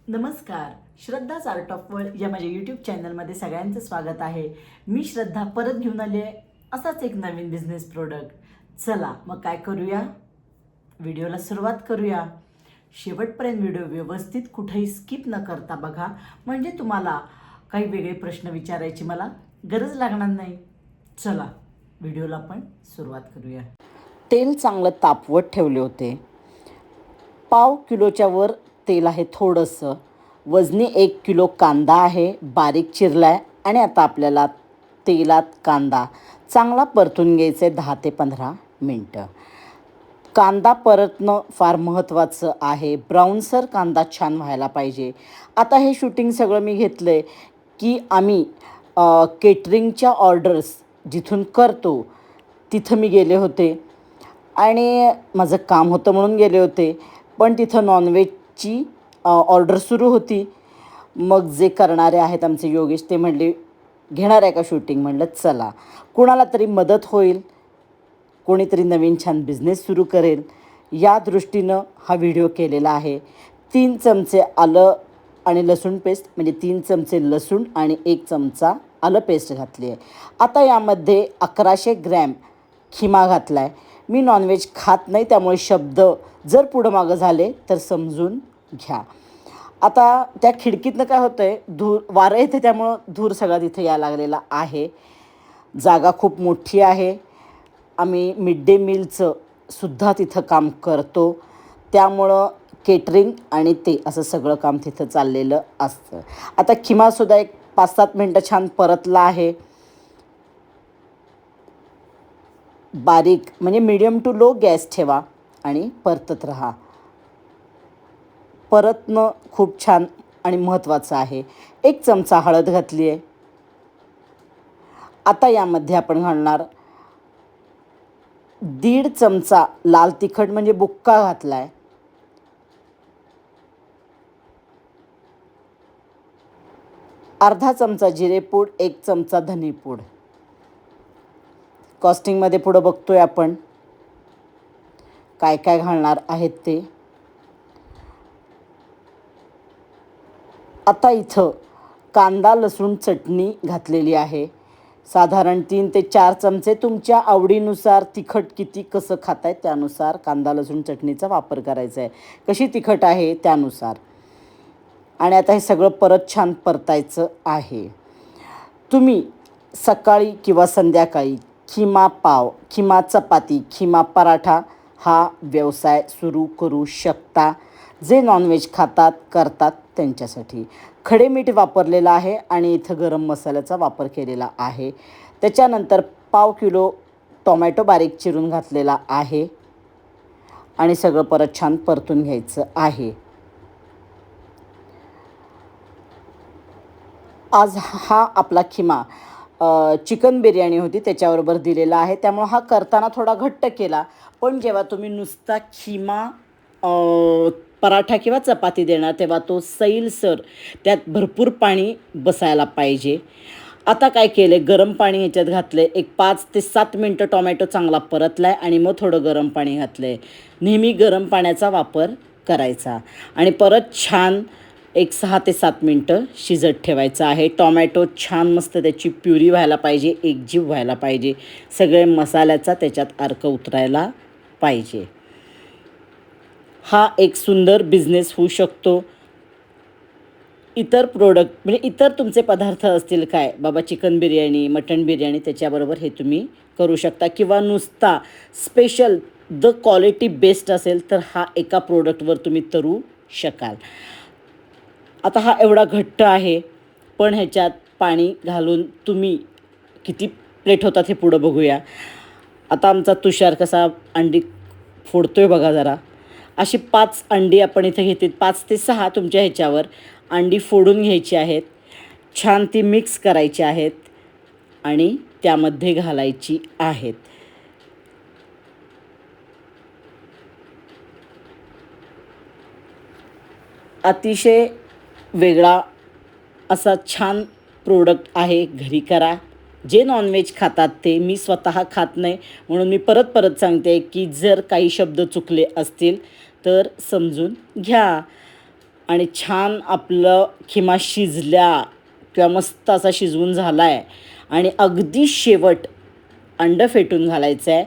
नमस्कार. श्रद्धाच art of world या माझ्या यूट्यूब चॅनलमध्ये सगळ्यांचं स्वागत आहे. मी श्रद्धा परत घेऊन आली आहे असाच एक नवीन बिझनेस प्रोडक्ट. चला मग काय करूया, व्हिडिओला सुरुवात करूया. शेवटपर्यंत व्हिडिओ व्यवस्थित कुठेही स्किप न करता बघा, म्हणजे तुम्हाला काही वेगळे प्रश्न विचारायची मला गरज लागणार नाही. चला व्हिडिओला आपण सुरुवात करूया. तेल चांगलं तापवत ठेवले होते. पाव किलोच्या वर तेल आहे थोडंसं. वजनी 1 किलो कांदा आहे, बारीक चिरला आहे. आणि आता आपल्याला तेलात कांदा चांगला परतून घ्यायचा आहे 10 ते 15 मिनटं. कांदा परतणं फार महत्त्वाचं आहे. ब्राऊनसर कांदा छान व्हायला पाहिजे. आता हे शूटिंग सगळं मी घेतलं आहे की आम्ही केटरिंगच्या ऑर्डर्स जिथून करतो तिथं मी गेले होते आणि माझं काम होतं म्हणून गेले होते. पण तिथं नॉनव्हेजची ऑर्डर सुरू होती. मग जे करणारे आहेत आमचे योगेश, ते म्हणले घेणार आहे का शूटिंग. म्हणलं चला, कुणाला तरी मदत होईल, कोणीतरी नवीन छान बिझनेस सुरू करेल या दृष्टीनं हा व्हिडिओ केलेला आहे. 3 चमचे आलं आणि लसूण पेस्ट, म्हणजे 3 चमचे लसूण आणि 1 चमचा आलं पेस्ट घातली आहे. आता यामध्ये 1100 ग्रॅम खिमा घातला आहे. मी नॉनव्हेज खात नाही, त्यामुळे शब्द जर पुढं मागं झाले तर समजून घ्या. आता त्या खिडकीतनं काय होतं आहे, धूर वारं येते, त्यामुळं धूर सगळा तिथे यायला लागलेला आहे. जागा खूप मोठी आहे. आम्ही मिड डे मीलचं सुद्धा तिथं काम करतो, त्यामुळं केटरिंग आणि ते असं सगळं काम तिथं चाललेलं असतं. आता खिमासुद्धा एक 5-7 मिनटं छान परतला आहे. बारीक म्हणजे मीडियम टू लो गॅस ठेवा आणि परतत राहा. परतणं खूप छान आणि महत्त्वाचं आहे. 1 चमचा हळद घातली आहे. आता यामध्ये आपण घालणार 1.5 चमचा लाल तिखट म्हणजे बुक्का घातला आहे. अर्धा चमचा जिरेपूड, 1 चमचा धनेपूड. कॉस्टिंगमध्ये पुढं बघतोय आपण काय काय घालणार आहेत ते. आता इथं कांदा लसूण चटणी घातलेली आहे. साधारण 3 ते 4 चमचे. तुमच्या आवडीनुसार तिखट किती कसं खाताय त्यानुसार कांदा लसूण चटणीचा वापर करायचा आहे, कशी तिखट आहे त्यानुसार. आणि आता हे सगळं परत छान परतायचं आहे. तुम्ही सकाळी किंवा संध्याकाळी खिमा पाव, खिमा चपाती, खिमा पराठा हा व्यवसाय सुरू करू शकता. जे नॉनव्हेज खातात करतात त्यांच्यासाठी. खडे मीठ वापरलेलं आहे आणि इथं गरम मसाल्याचा वापर केलेला आहे. त्याच्यानंतर पाव किलो टोमॅटो बारीक चिरून घातलेला आहे आणि सगळं परत छान परतून घ्यायचं आहे. आज हा आपला खिमा चिकन बिर्याणी होती त्याच्याबरोबर दिलेला आहे, त्यामुळं हा करताना थोडा घट्ट केला. पण जेव्हा तुम्ही नुसता खिमा पराठा किंवा चपाती देणार तेव्हा तो सैलसर, त्यात भरपूर पाणी बसायला पाहिजे. आता काय केलं, गरम पाणी ह्याच्यात घातलं आहे. एक 5 ते 7 मिनटं टोमॅटो चांगला परतला आहे आणि मग थोडं गरम पाणी घातलं आहे. नेहमी गरम पाण्याचा वापर करायचा आणि परत छान एक 6 ते 7 मिनटं शिजत ठेवायचं आहे. टोमॅटो छान मस्त त्याची प्युरी व्हायला पाहिजे, एकजीव व्हायला पाहिजे, सगळे मसाल्याचा त्याच्यात अर्क उतरायला पाहिजे. हा एक सुंदर बिझनेस होऊ शकतो. इतर प्रोडक्ट म्हणजे इतर तुमचे पदार्थ असतील काय बाबा, चिकन बिर्याणी, मटण बिर्याणी, त्याच्याबरोबर हे तुम्ही करू शकता. किंवा नुसता स्पेशल द क्वालिटी बेस्ट असेल तर हा एका प्रोडक्टवर तुम्ही तरू शकाल. आता हा एवढा घट्ट आहे, पण ह्याच्यात पाणी घालून तुम्ही किती प्लेट होतात हे पुढं बघूया. आता आमचा तुषार कसा अंडी फोडतोय बघा जरा. अशी 5 अंडी आपण इथं घेते, 5 ते 6 तुमच्या ह्याच्यावर अंडी फोडून घ्यायची आहेत. छान ती मिक्स करायची आहेत आणि त्यामध्ये घालायची आहेत. अतिशय वेगळा असा छान प्रोडक्ट आहे, घरी करा. जे नॉनव्हेज खातात ते, मी स्वतः खात नाही म्हणून मी परत परत सांगते की जर काही शब्द चुकले असतील तर समजून घ्या. आणि छान आपलं खिमा शिजल्या किंवा मस्त असा शिजवून झाला आहे आणि अगदी शेवट अंडं फेटून घालायचं आहे.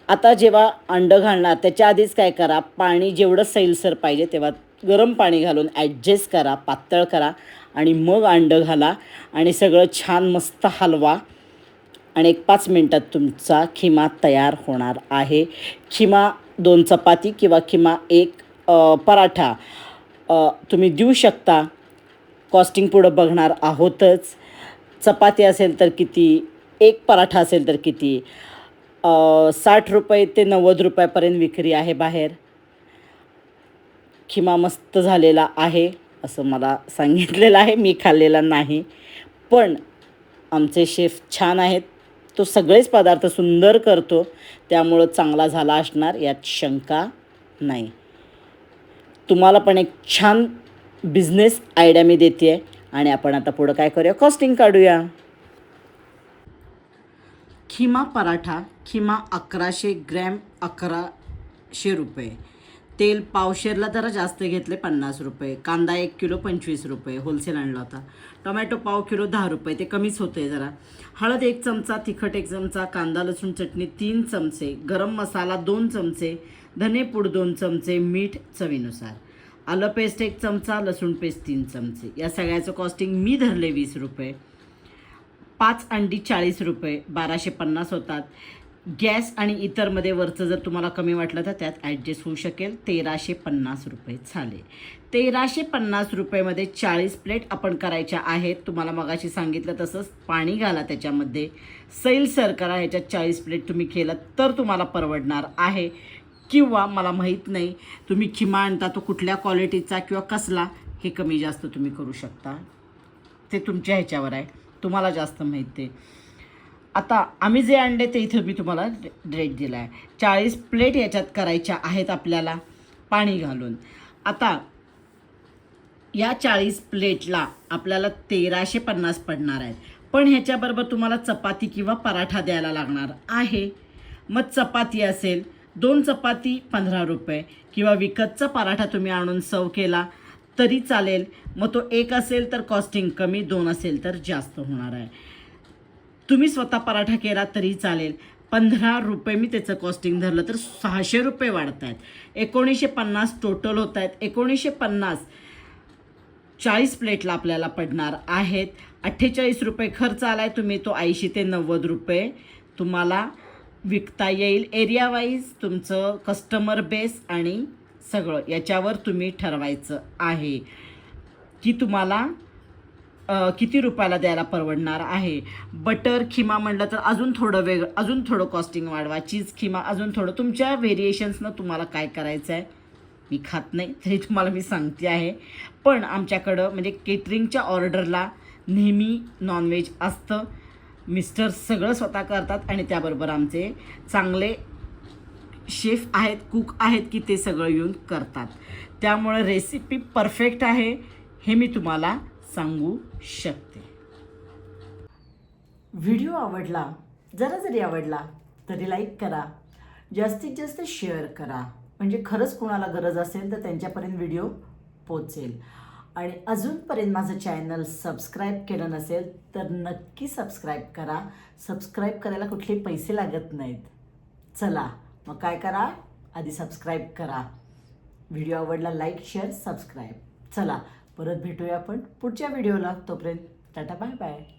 आता जेव्हा अंडं घालणार त्याच्या आधीच काय करा, पाणी जेवढं सैलसर पाहिजे तेव्हा गरम पाणी घालून ॲडजस्ट करा, पातळ करा आणि मग अंडं घाला आणि सगळं छान मस्त हलवा आणि एक 5 मिनटात तुमचा खिमा तयार होणार आहे. खिमा 2 चपाती किंवा खिमा 1 पराठा तुम्ही देऊ शकता. कॉस्टिंग पुढं बघणार आहोतच. चपाती असेल तर किती, 1 पराठा असेल तर किती, 60 रुपये ते 90 रुपयापर्यंत विक्री आहे बाहेर. खिमा मस्त झालेला आहे असं मला सांगितलेलं आहे. मी खाल्लेला नाही, पण आमचे शेफ छान आहेत. तो सगळेच पदार्थ सुंदर करतो, त्यामुळं चांगला झाला असणार यात शंका नाही. तुम्हाला पण एक छान बिझनेस आयडिया मी देते आहे आणि आपण आता पुढं काय करूया, कॉस्टिंग काढूया. खिमा पराठा, खिमा 1100 ग्रॅम 1100 रुपये. तेल पावशेरला जरा जास्त घेतले 50 रुपये. कांदा 1 किलो 25 रुपये, होलसेल आणला होता. टोमॅटो पाव किलो 10 रुपये, ते कमीच होते जरा. हळद 1 चमचा, तिखट 1 चमचा, कांदा लसूण चटणी 3 चमचे, गरम मसाला 2 चमचे, धनेपूड 2 चमचे, मीठ चवीनुसार, आलं पेस्ट 1 चमचा, लसूण पेस्ट 3 चमचे. या सगळ्याचं कॉस्टिंग मी धरले 20 रुपये. 5 अंडी 40 रुपये, 1250 होतात. गॅस आणि इतरमध्ये वरचं जर तुम्हाला कमी वाटलं तर त्यात ॲडजस्ट होऊ शकेल. 1350 रुपये झाले. 1350 रुपयेमध्ये 40 प्लेट आपण करायच्या आहेत. तुम्हाला मगाशी सांगितलं तसंच पाणी घाला त्याच्यामध्ये, सैलसर करा. ह्याच्यात 40 प्लेट तुम्ही केलं तर तुम्हाला परवडणार आहे. किंवा मला माहीत नाही तुम्ही खिमा आणता तो कुठल्या क्वालिटीचा किंवा कसला, हे कमी जास्त तुम्ही करू शकता. ते तुमच्या ह्याच्यावर आहे, तुम्हाला जास्त माहिती आहे. आता आम्ही जे आणले ते इथं मी तुम्हाला रेट दिला आहे. 40 प्लेट याच्यात करायच्या आहेत आपल्याला पाणी घालून. आता या 40 प्लेटला आपल्याला 1350 पडणार आहेत. पण ह्याच्याबरोबर तुम्हाला चपाती किंवा पराठा द्यायला लागणार आहे. मग चपाती असेल 2 चपाती 15 रुपये, किंवा विकतचा पराठा तुम्ही आणून सर्व केला तरी चालेल. मग तो 1 असेल तर कॉस्टिंग कमी, 2 असेल तर जास्त होणार आहे. तुम्ही स्वतः पराठा केला तरी चालेल. 15 रुपये मी त्याचं कॉस्टिंग धरलं तर 600 रुपये वाढत आहेत. 1950 टोटल होत आहेत. 1950 40 प्लेटला आपल्याला पडणार आहेत. 48 रुपये खर्च आला आहे. तुम्ही तो 80 ते 90 रुपये तुम्हाला विकता येईल. एरिया वाईज तुमचं कस्टमर बेस आणि सगळं याच्यावर तुम्ही ठरवायचं आहे की तुम्हाला किती रुपयाला द्यायला परवडणार आहे. बटर खिमा म्हटलं तर अजून थोडं वेगळं, अजून थोडं कॉस्टिंग वाढवा. चीज खिमा अजून थोडं, तुमच्या व्हेरिएशन्सनं तुम्हाला काय करायचं आहे. मी खात नाही तरी तुम्हाला मी सांगते आहे. पण आमच्याकडं म्हणजे केटरिंगच्या ऑर्डरला नेहमी नॉनव्हेज असतं. मिस्टर सगळं स्वतः करतात आणि त्याबरोबर आमचे चांगले शेफ आहेत, कुक आहेत की ते सगळं येऊन करतात. त्यामुळे रेसिपी परफेक्ट आहे हे मी तुम्हाला सांगू शकते. व्हिडिओ आवडला, जरा जरी आवडला तरी लाईक करा, जास्तीत जास्त शेअर करा. म्हणजे खरंच कोणाला गरज असेल तर त्यांच्यापर्यंत व्हिडिओ पोचेल. आणि अजूनपर्यंत माझं चॅनल सबस्क्राईब केलं नसेल तर नक्की सबस्क्राईब करा. सबस्क्राईब करायला कुठले पैसे लागत नाहीत. चला मग काय करा, आधी सबस्क्राईब करा. व्हिडिओ आवडला लाईक शेअर सबस्क्राईब. चला परत भेटूया आपण पुढच्या व्हिडिओला. तोपर्यंत टाटा बाय बाय.